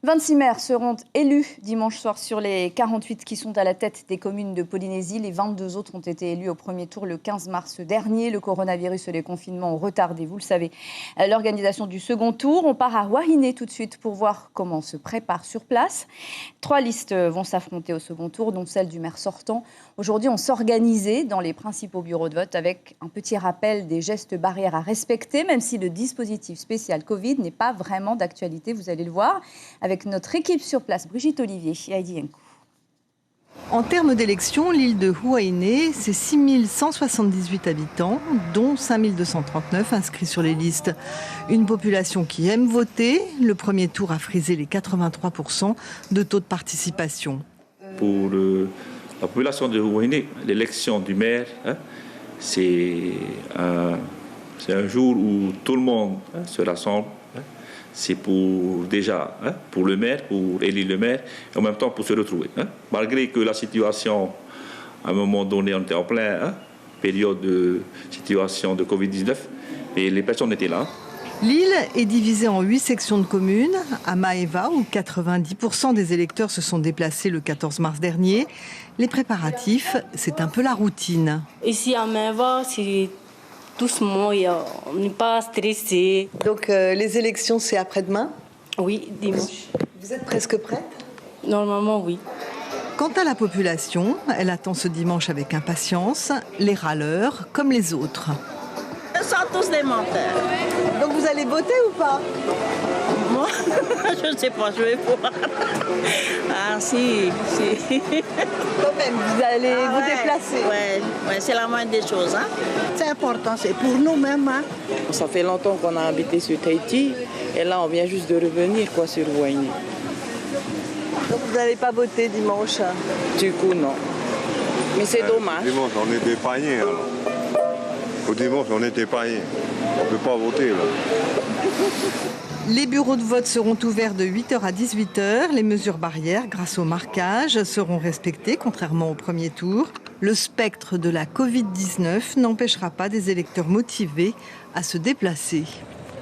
26 maires seront élus dimanche soir sur les 48 qui sont à la tête des communes de Polynésie. Les 22 autres ont été élus au premier tour le 15 mars dernier. Le coronavirus et les confinements ont retardé, vous le savez, l'organisation du second tour. On part à Wahine tout de suite pour voir comment on se prépare sur place. 3 listes vont s'affronter au second tour, dont celle du maire sortant. Aujourd'hui, on s'organisait dans les principaux bureaux de vote avec un petit rappel des gestes barrières à respecter, même si le dispositif spécial Covid n'est pas vraiment d'actualité, vous allez le voir, avec notre équipe sur place, Brigitte Olivier et Heidi Henkou. En termes d'élections, l'île de Huaïné, c'est 6 178 habitants, dont 5 239 inscrits sur les listes. Une population qui aime voter. Le premier tour a frisé les 83% de taux de participation. Pour la population de Huaïné, l'élection du maire, c'est un jour où tout le monde se rassemble. C'est pour le maire, pour élire le maire, et en même temps pour se retrouver. Malgré que la situation, à un moment donné, on était en pleine période de situation de Covid-19, et les personnes étaient là. L'île est divisée en 8 sections de communes. À Maeva, où 90% des électeurs se sont déplacés le 14 mars dernier, les préparatifs, c'est un peu la routine. Ici à Maeva, c'est doucement, on n'est pas stressé. Donc les élections, c'est après-demain ? Oui, dimanche. Vous êtes presque prête ? Normalement, oui. Quant à la population, elle attend ce dimanche avec impatience, les râleurs comme les autres. Ils sont tous des menteurs. Donc vous allez voter ou pas ? Moi, je ne sais pas, je vais voir. Ah si. Quand même, vous allez vous déplacer. Oui, c'est la moindre des choses. C'est important, c'est pour nous-mêmes. Ça fait longtemps qu'on a habité sur Tahiti et là on vient juste de revenir sur Wahine. Donc vous n'allez pas voter dimanche ? Du coup non. Mais c'est dommage. Dimanche on est dépaillés alors. Au dimanche on est dépaillés. On ne peut pas voter là. Les bureaux de vote seront ouverts de 8h à 18h. Les mesures barrières, grâce au marquage, seront respectées, contrairement au premier tour. Le spectre de la Covid-19 n'empêchera pas des électeurs motivés à se déplacer.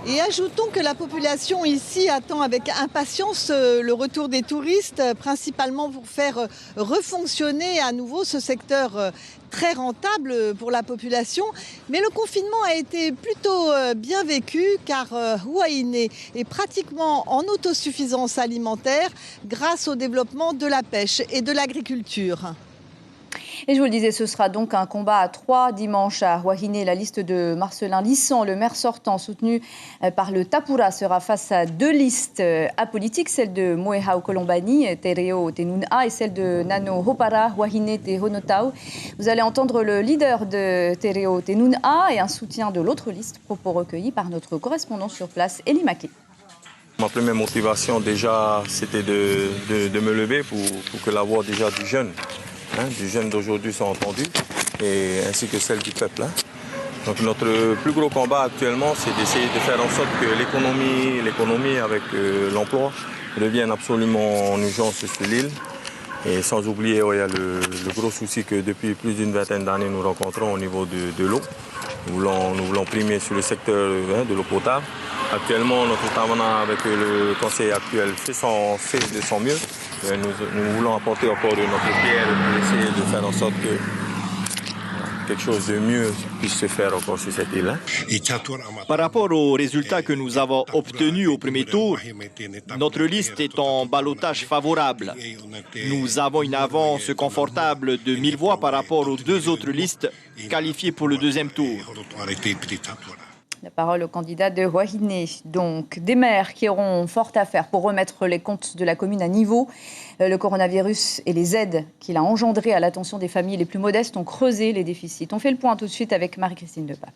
Et ajoutons que la population ici attend avec impatience le retour des touristes, principalement pour faire refonctionner à nouveau ce secteur très rentable pour la population. Mais le confinement a été plutôt bien vécu car Huaïné est pratiquement en autosuffisance alimentaire grâce au développement de la pêche et de l'agriculture. Et je vous le disais, ce sera donc un combat à 3 dimanche à Wahine. La liste de Marcelin Lissan, le maire sortant, soutenu par le Tapura, sera face à 2 listes apolitiques, celle de Moehau Colombani, Tereo Tenun'a, et celle de Nano Hopara, Wahine Te Honotau. Vous allez entendre le leader de Tereo Tenun'a et un soutien de l'autre liste, propos recueillis par notre correspondant sur place, Elie Maquet. Ma première motivation déjà, c'était de me lever pour que la voix déjà du jeune d'aujourd'hui soit entendue, et ainsi que celle du peuple. Donc notre plus gros combat actuellement, c'est d'essayer de faire en sorte que l'économie avec l'emploi revienne absolument en urgence sur l'île. Et sans oublier, il y a le gros souci que depuis plus d'une vingtaine d'années nous rencontrons au niveau de l'eau. Nous voulons primer sur le secteur de l'eau potable. Actuellement, notre Tamana avec le conseil actuel fait de son mieux. Nous voulons apporter encore notre pierre pour essayer de faire en sorte que quelque chose de mieux puisse se faire encore sur cette île. Par rapport aux résultats que nous avons obtenus au premier tour, notre liste est en ballottage favorable. Nous avons une avance confortable de 1000 voix par rapport aux 2 autres listes qualifiées pour le deuxième tour. La parole au candidat de Wahine. Donc, des maires qui auront fort à faire pour remettre les comptes de la commune à niveau. Le coronavirus et les aides qu'il a engendrées à l'attention des familles les plus modestes ont creusé les déficits. On fait le point tout de suite avec Marie-Christine Lepape.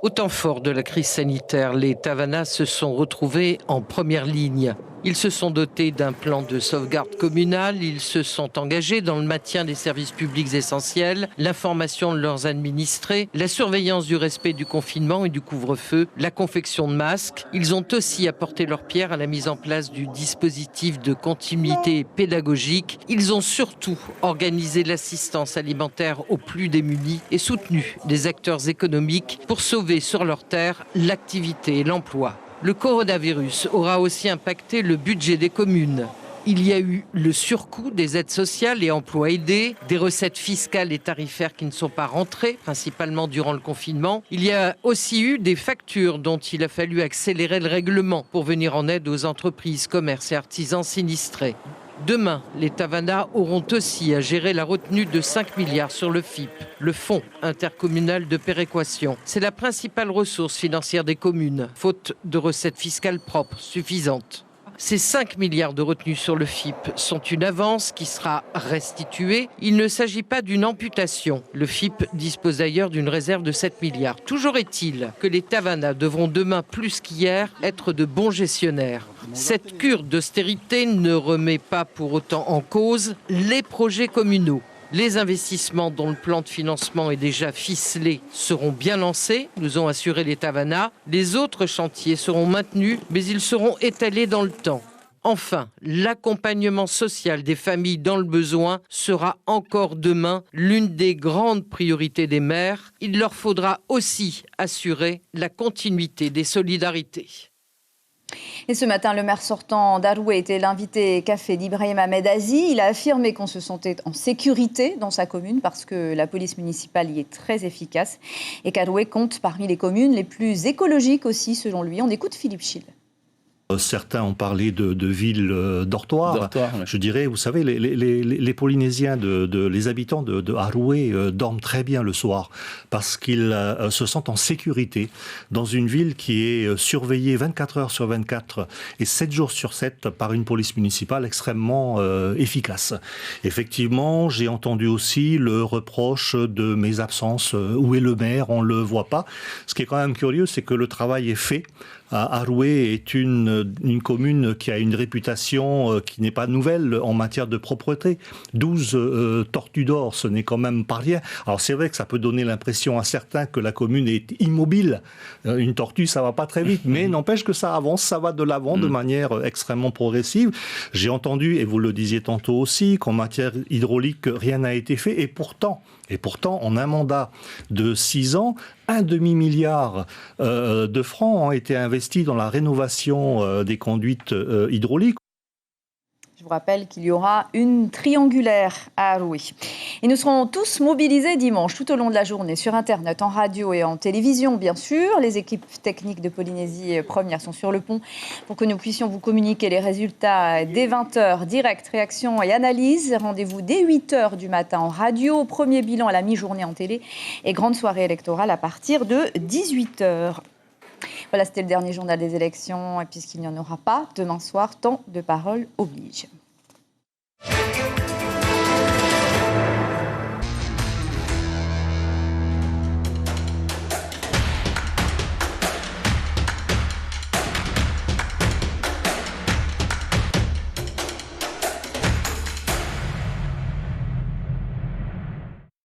Au temps fort de la crise sanitaire, les Tavanas se sont retrouvés en première ligne. Ils se sont dotés d'un plan de sauvegarde communal, ils se sont engagés dans le maintien des services publics essentiels, l'information de leurs administrés, la surveillance du respect du confinement et du couvre-feu, la confection de masques. Ils ont aussi apporté leur pierre à la mise en place du dispositif de continuité pédagogique. Ils ont surtout organisé l'assistance alimentaire aux plus démunis et soutenu des acteurs économiques pour sauver sur leur terre l'activité et l'emploi. Le coronavirus aura aussi impacté le budget des communes. Il y a eu le surcoût des aides sociales et emplois aidés, des recettes fiscales et tarifaires qui ne sont pas rentrées, principalement durant le confinement. Il y a aussi eu des factures dont il a fallu accélérer le règlement pour venir en aide aux entreprises, commerces et artisans sinistrés. Demain, les Tavana auront aussi à gérer la retenue de 5 milliards sur le FIP, le Fonds intercommunal de péréquation. C'est la principale ressource financière des communes, faute de recettes fiscales propres suffisantes. Ces 5 milliards de retenues sur le FIP sont une avance qui sera restituée. Il ne s'agit pas d'une amputation. Le FIP dispose d'ailleurs d'une réserve de 7 milliards. Toujours est-il que les Tavana devront demain plus qu'hier être de bons gestionnaires. Cette cure d'austérité ne remet pas pour autant en cause les projets communaux. Les investissements dont le plan de financement est déjà ficelé seront bien lancés, nous ont assuré les Tavana. Les autres chantiers seront maintenus, mais ils seront étalés dans le temps. Enfin, l'accompagnement social des familles dans le besoin sera encore demain l'une des grandes priorités des maires. Il leur faudra aussi assurer la continuité des solidarités. Et ce matin, le maire sortant d'Aroué était l'invité café d'Ibrahim Ahmed Aziz. Il a affirmé qu'on se sentait en sécurité dans sa commune parce que la police municipale y est très efficace et qu'Aroué compte parmi les communes les plus écologiques aussi, selon lui. On écoute Philippe Schill. Certains ont parlé de villes dortoirs. Je dirais, vous savez, les Polynésiens, les habitants de Aroué dorment très bien le soir parce qu'ils se sentent en sécurité dans une ville qui est surveillée 24 heures sur 24 et 7 jours sur 7 par une police municipale extrêmement efficace. Effectivement, j'ai entendu aussi le reproche de mes absences. Où est le maire? On ne le voit pas. Ce qui est quand même curieux, c'est que le travail est fait. Aroué est une commune qui a une réputation qui n'est pas nouvelle en matière de propreté. 12 tortues d'or, ce n'est quand même pas rien. Alors c'est vrai que ça peut donner l'impression à certains que la commune est immobile. Une tortue, ça va pas très vite, mais n'empêche que ça avance, ça va de l'avant de manière extrêmement progressive. J'ai entendu, et vous le disiez tantôt aussi, qu'en matière hydraulique, rien n'a été fait. Et pourtant, en un mandat de 6 ans, 1,5 milliard de francs ont été investis dans la rénovation des conduites hydrauliques. Je vous rappelle qu'il y aura une triangulaire à Aroué. Et nous serons tous mobilisés dimanche, tout au long de la journée, sur Internet, en radio et en télévision, bien sûr. Les équipes techniques de Polynésie Première sont sur le pont pour que nous puissions vous communiquer les résultats dès 20h. Direct, réaction et analyse. Rendez-vous dès 8h du matin en radio. Premier bilan à la mi-journée en télé. Et grande soirée électorale à partir de 18h. Voilà, c'était le dernier journal des élections. Et puisqu'il n'y en aura pas, demain soir, temps de parole oblige.